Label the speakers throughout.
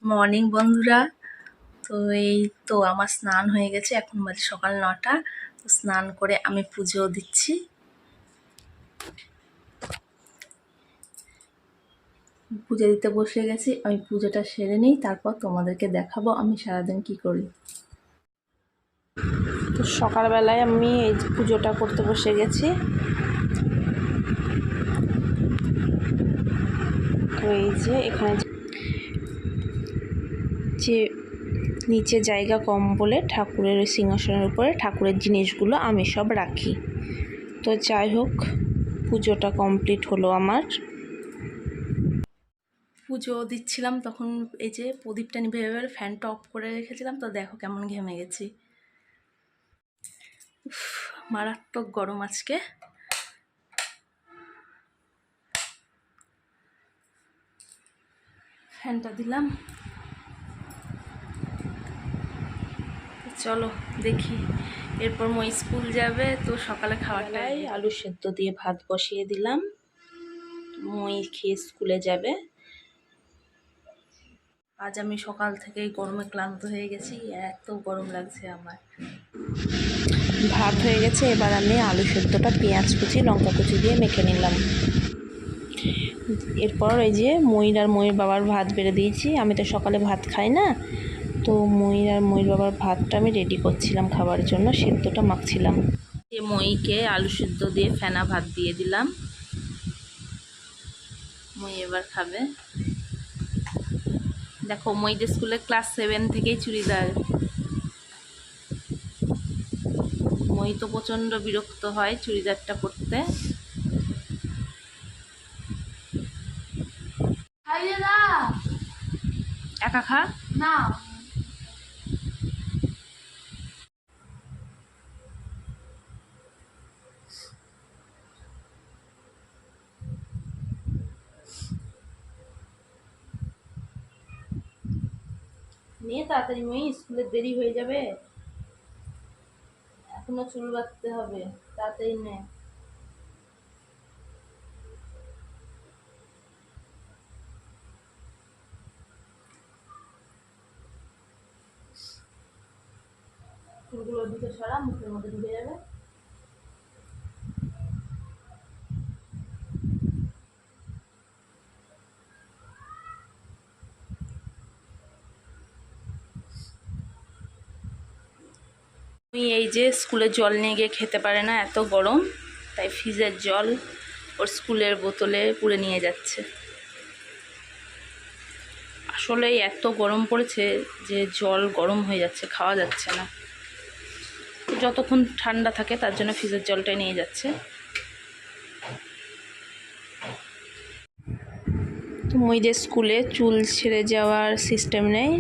Speaker 1: Morning বন্ধুরা। তো এই তো আমার স্নান হয়ে গেছে, এখন বাজে সকাল 9টা। তো স্নান করে আমি পুজো দিচ্ছি। পুজো দিতে বসে গেছি, আমি পুজোটা সেরে নিই, তারপর তোমাদেরকে দেখাবো আমি সারাদিন কি করি। তো সকালবেলায় আমি এই পুজোটা করতে বসে গেছি। তো এই যে এখানে যে নিচে জায়গা কম বলে ঠাকুরের ওই সিংহাসনের উপরে ঠাকুরের জিনিসগুলো আমি সব রাখি। তো যাই হোক, পুজোটা কমপ্লিট হলো আমার। পুজো দিচ্ছিলাম তখন এই যে প্রদীপটা নিভে এবার ফ্যানটা অফ করে রেখেছিলাম। তো দেখো কেমন ঘেমে গেছি, মারাত্মক গরম আজকে। ফ্যানটা দিলাম, চলো দেখি। এরপর মই স্কুল যাবে, তো সকালে খাওয়াটাই আলু সেদ্ধ দিয়ে ভাত বসিয়ে দিলাম। মই খেয়ে স্কুলে যাবে। আজ আমি সকাল থেকেই গরমে ক্লান্ত হয়ে গেছি, এত গরম লাগছে আমার। ভাত হয়ে গেছে, এবার আমি আলু সেদ্ধটা পেঁয়াজ কুচি লঙ্কা কুচি দিয়ে মেখে নিলাম। এরপর এই যে ময়ূর আর ময়ূর বাবার ভাত বেড়ে দিয়েছি। আমি তো সকালে ভাত খাই না, তো ময়ূর আর ময়ূর বাবার ভাতটা আমি রেডি করছিলাম খাবার জন্য, সেদ্ধটা মাখছিলাম। এই ময়ূরকে আলু সেদ্ধ দিয়ে ফেনা ভাত দিয়ে দিলাম। মই এবার খাবে। দেখো মইদের স্কুলে ক্লাস 7 থেকেই চুড়িদার। মই তো প্রচণ্ড বিরক্ত হয় চুড়িদারটা পরতে। একা খা না। নিয়ে তাড়াতাড়ি মই, স্কুলের দেরি হয়ে যাবে, এখনো চুল বাঁধতে হবে, তাড়াতাড়ি নে। চুলগুলো দিকে সরা, মুখের মধ্যে ঢুকে যাবে। এই যে স্কুলে জল নিয়ে গিয়ে খেতে পারে না, এত গরম, তাই ফ্রিজের জল ওর স্কুলের বোতলে পুরে নিয়ে যাচ্ছে। আসলে এত গরম পড়েছে যে জল গরম হয়ে যাচ্ছে, খাওয়া যাচ্ছে না। যতক্ষণ ঠান্ডা থাকে তার জন্য ফ্রিজের জলটাই নিয়ে যাচ্ছে। তো মইদের স্কুলে চুল ছেড়ে যাওয়ার সিস্টেম নেই,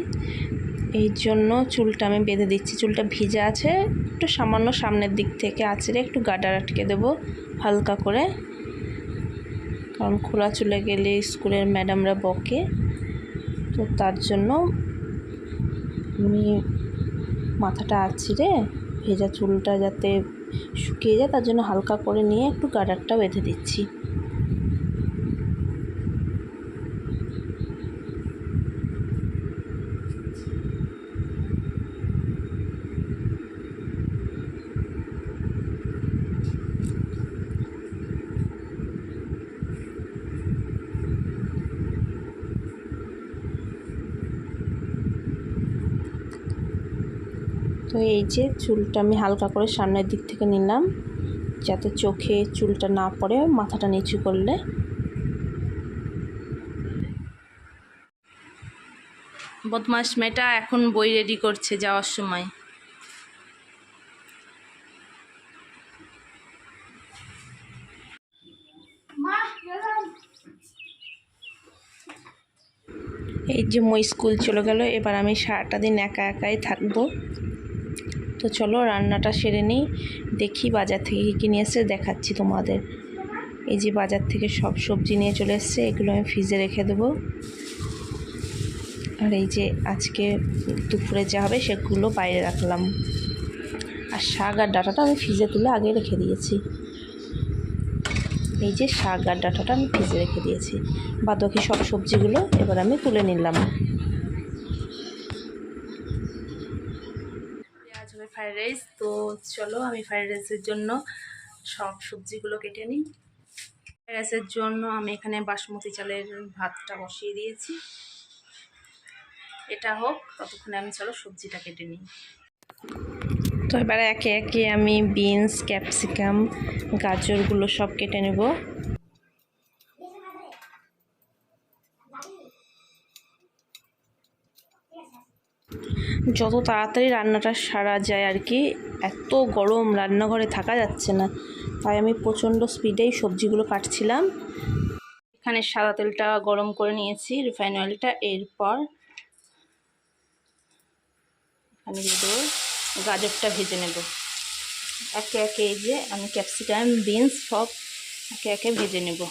Speaker 1: এই জন্য চুলটা আমি বেঁধে দিচ্ছি। চুলটা ভিজে আছে, একটু সামান্য সামনের দিক থেকে আঁচড়ে একটু গাডার আটকে দেবো হালকা করে, কারণ খোলা চুলে গেলে স্কুলের ম্যাডামরা বকে। তো তার জন্য আমি মাথাটা আঁচড়ে ভেজা চুলটা যাতে শুকিয়ে যায় তার জন্য হালকা করে নিয়ে একটু গাডারটা বেঁধে দিচ্ছি। তো এই যে চুলটা আমি হালকা করে সামনের দিক থেকে নিলাম যাতে চোখে চুলটা না পড়ে মাথাটা নিচু করলে। বদমাস মেয়েটা এখন বই রেডি করছে যাওয়ার সময়। এই যে মই স্কুল চলে গেল, এবার আমি সারাটা দিন একা একাই থাকবো। তো চলো রান্নাটা সেরে নিই, দেখি বাজার থেকে কী নিয়ে এসে দেখাচ্ছি তোমাদের। এই যে বাজার থেকে সব সবজি নিয়ে চলে এসছে, এগুলো আমি ফ্রিজে রেখে দেবো। আর এই যে আজকে দুপুরে যা হবে সেগুলো বাইরে রাখলাম। আর শাক আর ডাঁটাটা আমি ফ্রিজে তুলে আগে রেখে দিয়েছি। এই যে শাক আর ডাঁটাটা আমি ফ্রিজে রেখে দিয়েছি, বাদ বাকি সব সবজিগুলো এবার আমি তুলে নিলাম। Fried rice. তো চলো আমি ফ্রাইড রাইসের জন্য সব সবজিগুলো কেটে নিই। ফ্রাইড রাইসের জন্য আমি এখানে বাসমতি চালের ভাতটা বসিয়ে দিয়েছি, এটা হোক ততক্ষণে আমি চলো সবজিটা কেটে নিই। তো এবারে একে একে আমি বিনস, ক্যাপসিকাম, গাজরগুলো সব কেটে নেব। যত তাড়াতাড়ি রান্নাটা সারা যায় আর কি, এত গরম রান্নাঘরে থাকা যাচ্ছে না, তাই আমি প্রচণ্ড স্পিডেই সবজিগুলো কাটছিলাম। এখানে সাদা তেলটা গরম করে নিয়েছি, রিফাইন অয়েলটা। এরপর এখানে দিয়ে দেবো, গাজরটা ভেজে নেব একে একে। এই যে আমি ক্যাপসিকাম, বিনস সব একে একে ভেজে নেব।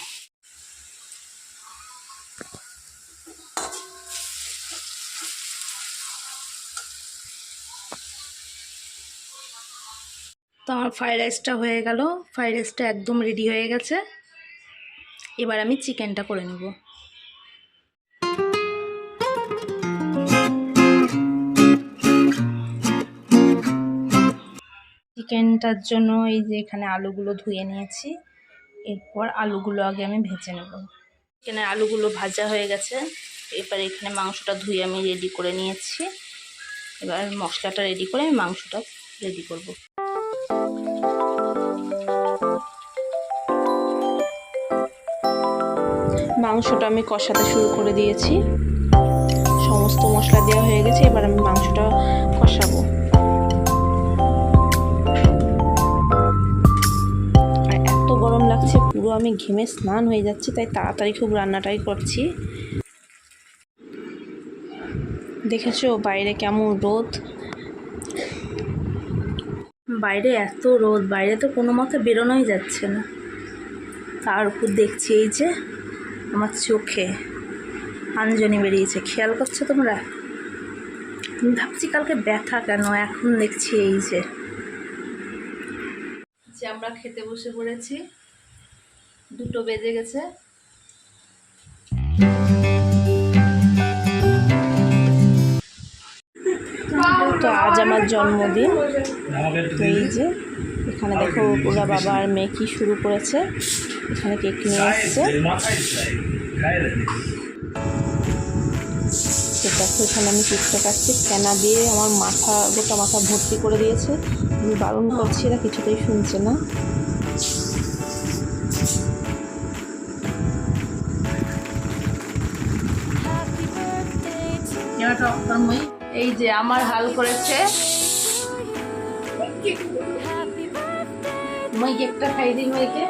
Speaker 1: তো আমার ফ্রাইড রাইসটা হয়ে গেল, ফ্রাইড রাইসটা একদম রেডি হয়ে গেছে। এবার আমি চিকেনটা করে নেব। চিকেনটার জন্য এই যে এখানে আলুগুলো ধুয়ে নিয়েছি, এরপর আলুগুলো আগে আমি ভেজে নেব। এখানে আলুগুলো ভাজা হয়ে গেছে, এবার এখানে মাংসটা ধুয়ে আমি রেডি করে নিয়েছি। এবার মশলাটা রেডি করে আমি মাংসটা রেডি করব। মাংসটা আমি কষাতে শুরু করে দিয়েছি, সমস্ত মশলা দেওয়া হয়ে গেছে। এবার আমি মাংসটা কষাবো। আর এত গরম লাগছে, পুরো আমি ঘেমে স্নান হয়ে যাচ্ছি, তাই তাড়াতাড়ি খুব রান্নাটাই করছি। দেখেছো বাইরে কেমন রোদ, বাইরে এত রোদ, বাইরে তো কোনো মতে বেরোনোই যাচ্ছে না। তার উপর দেখছি এই যে আমার চোখে আঞ্জনি বেরিয়েছে, খেয়াল করছো তোমরা? আমি ভাবছি কালকে ব্যথা কেন, এখন দেখছি এই যে আমরা খেতে বসে পড়েছি, 2টো বেজে গেছে। তো আজ আমার জন্মদিন। তো এই যে এখানে দেখো ওরা বাবা আর মেয়ে কি শুরু করেছে, এখানে কেক নিয়ে এসছে। দেখো এখানে আমি কেকটা কাটছি, ফেনা দিয়ে আমার গোটা মাথা ভর্তি করে দিয়েছে। আমি বারণ করছি, এরা কিছুতেই শুনছে না। এই যে আমার হাল করেছে, মই কেকটা খাই দিই মইকে।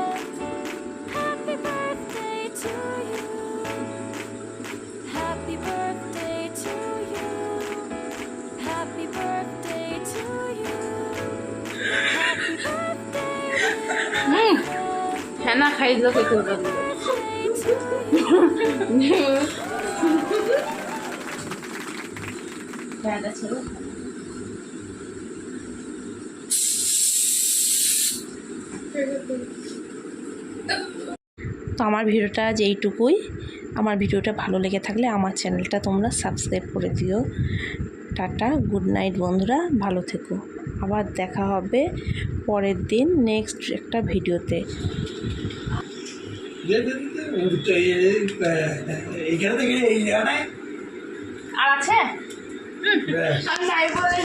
Speaker 1: হ্যাঁ খাই দিল কে করবে। তো আমার ভিডিওটা আজ এইটুকুই। আমার ভিডিওটা ভালো লেগে থাকলে আমার চ্যানেলটা তোমরা সাবস্ক্রাইব করে দিও। টাটা, গুড নাইট বন্ধুরা, ভালো থেকো। আবার দেখা হবে পরের দিন নেক্সট একটা ভিডিওতে। আর আছে?